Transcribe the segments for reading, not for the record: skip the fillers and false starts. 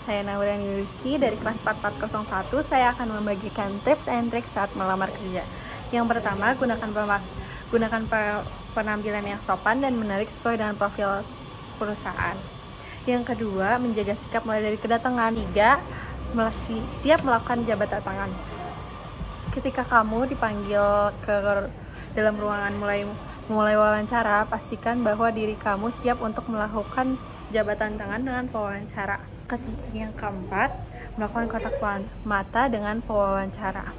saya Naurani Rizky dari kelas 4401. Saya akan membagikan tips and tricks saat melamar kerja. Yang pertama, gunakan penampilan yang sopan dan menarik sesuai dengan profil perusahaan. Yang kedua, menjaga sikap mulai dari kedatangan. Tiga, siap melakukan jabatan tangan. Ketika kamu dipanggil ke dalam ruangan mulai wawancara, pastikan bahwa diri kamu siap untuk melakukan jabatan tangan dengan pewawancara. Yang keempat, melakukan kontak mata dengan pewawancara.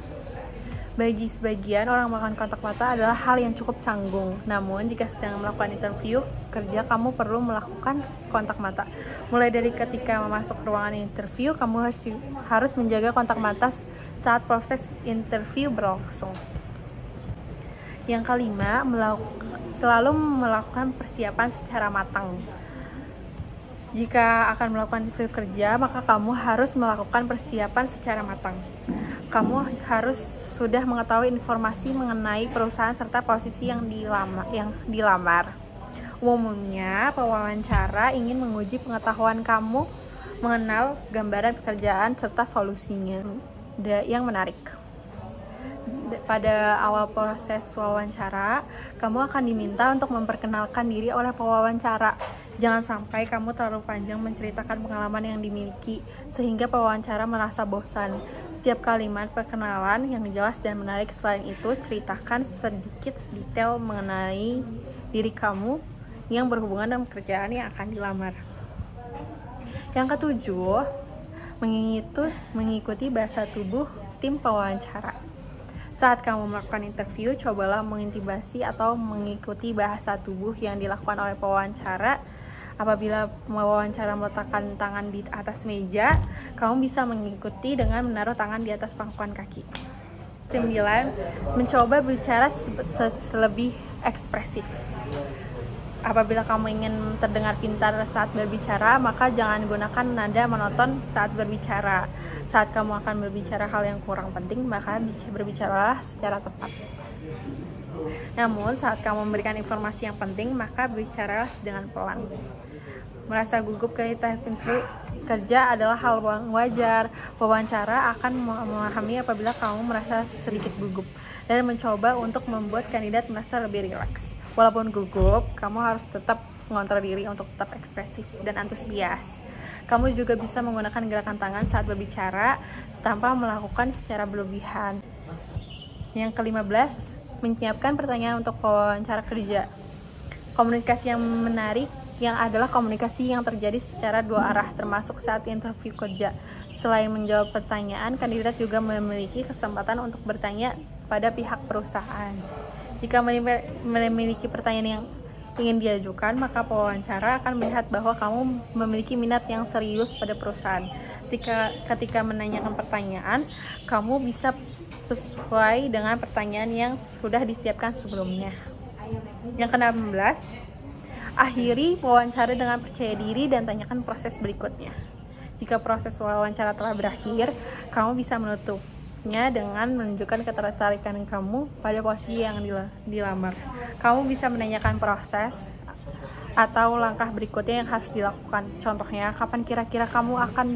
Bagi sebagian orang, melakukan kontak mata adalah hal yang cukup canggung. Namun, jika sedang melakukan interview kerja, kamu perlu melakukan kontak mata. Mulai dari ketika masuk ruangan interview, kamu harus menjaga kontak mata saat proses interview berlangsung. Yang kelima, selalu melakukan persiapan secara matang. Jika akan melakukan interview kerja, maka kamu harus melakukan persiapan secara matang. Kamu harus sudah mengetahui informasi mengenai perusahaan serta posisi yang dilamar. Umumnya, pewawancara ingin menguji pengetahuan kamu mengenal gambaran pekerjaan serta solusinya yang menarik. Pada awal proses wawancara, kamu akan diminta untuk memperkenalkan diri oleh pewawancara. Jangan sampai kamu terlalu panjang menceritakan pengalaman yang dimiliki sehingga pewawancara merasa bosan. Setiap kalimat perkenalan yang jelas dan menarik. Selain itu, ceritakan sedikit detail mengenai diri kamu yang berhubungan dengan pekerjaan yang akan dilamar. Yang ketujuh, mengikuti bahasa tubuh tim pewawancara. Saat kamu melakukan interview, cobalah mengintibasi atau mengikuti bahasa tubuh yang dilakukan oleh pewawancara. Apabila pewawancara meletakkan tangan di atas meja, kamu bisa mengikuti dengan menaruh tangan di atas pangkuan kaki. 9. Mencoba berbicara lebih ekspresif. Apabila kamu ingin terdengar pintar saat berbicara, maka jangan gunakan nada monoton saat berbicara. Saat kamu akan berbicara hal yang kurang penting, maka berbicaralah secara tepat. Namun, saat kamu memberikan informasi yang penting, maka bicaralah dengan pelan. Merasa gugup ketika interview kerja adalah hal wajar. Pewawancara akan memahami apabila kamu merasa sedikit gugup dan mencoba untuk membuat kandidat merasa lebih rileks. Walaupun gugup, kamu harus tetap mengontrol diri untuk tetap ekspresif dan antusias. Kamu juga bisa menggunakan gerakan tangan saat berbicara tanpa melakukan secara berlebihan. Yang ke-15, menyiapkan pertanyaan untuk wawancara kerja. Komunikasi yang menarik yang adalah komunikasi yang terjadi secara dua arah, termasuk saat interview kerja. Selain menjawab pertanyaan, kandidat juga memiliki kesempatan untuk bertanya pada pihak perusahaan. Jika memiliki pertanyaan yang ingin diajukan, maka pewawancara akan melihat bahwa kamu memiliki minat yang serius pada perusahaan. Ketika menanyakan pertanyaan, kamu bisa sesuai dengan pertanyaan yang sudah disiapkan sebelumnya. Yang ke-16, akhiri wawancara dengan percaya diri dan tanyakan proses berikutnya. Jika proses wawancara telah berakhir, kamu bisa menutupnya dengan menunjukkan ketertarikan kamu pada posisi yang dilamar. Kamu bisa menanyakan proses atau langkah berikutnya yang harus dilakukan. Contohnya, kapan kira-kira kamu akan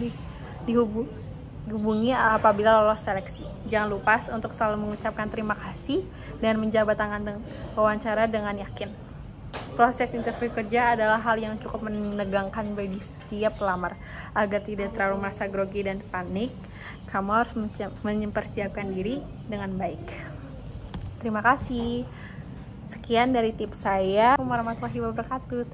dihubungi apabila lolos seleksi. Jangan lupa untuk selalu mengucapkan terima kasih dan menjabat tangan wawancara dengan yakin. Proses interview kerja adalah hal yang cukup menegangkan bagi setiap pelamar. Agar tidak terlalu merasa grogi dan panik, kamu harus mempersiapkan diri dengan baik. Terima kasih. Sekian dari tips saya. Assalamualaikum warahmatullahi wabarakatuh.